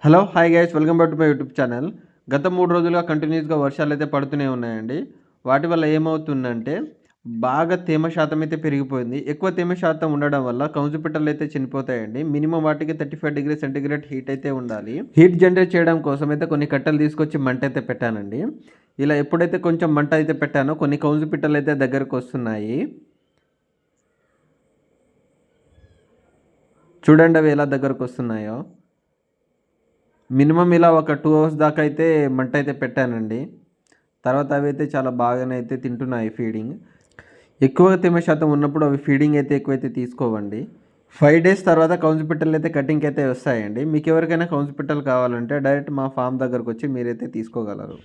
Hello hi guys welcome back to my YouTube channel. గత 3 రోజులుగా కంటిన్యూస్‌గా వర్షాలైతే పడుతూనే ఉన్నాయండి. వాటి వల్ల ఏమవుతుందంటే బాగా తేమ శాతం అయితే పెరిగిపోయింది. ఎక్కువ తేమ శాతం ఉండడం వల్ల కౌజు పిట్టలైతే చనిపోతాయండి. మినిమమ్ వాటికి 35 డిగ్రీ సెంటీగ్రేడ్ హీట్ అయితే ఉండాలి. హీట్ జనరేట్ చేయడం కోసం అయితే కొన్ని కట్టెలు తీసుకొచ్చి మంట అయితే పెట్టానండి. ఇలా ఎప్పుడైతే కొంచెం మంట అయితే పెట్టానో కొన్ని కౌజు పిట్టలైతే దగ్గరకొస్తున్నాయి. చూడండి అవి ఎలా దగ్గరకొస్తున్నాయో. మినిమమ్ ఇలా ఒక 2 అవర్స్ దాకా అయితే మంట అయితే పెట్టానండి. తర్వాత అవైతే చాలా బాగానే అయితే తింటున్నాయి ఫీడింగ్. ఎక్కువగా తేమ శాతం ఉన్నప్పుడు అవి ఫీడింగ్ అయితే ఎక్కువైతే తీసుకోవండి. 5 డేస్ తర్వాత కౌజు పిట్టలు అయితే కటింగ్‌కి అయితే వస్తాయండి. మీకు ఎవరికైనా కౌజు పిట్టలు కావాలంటే డైరెక్ట్ మా ఫార్మ్ దగ్గరకొచ్చి మీరైతే తీసుకోగలరు.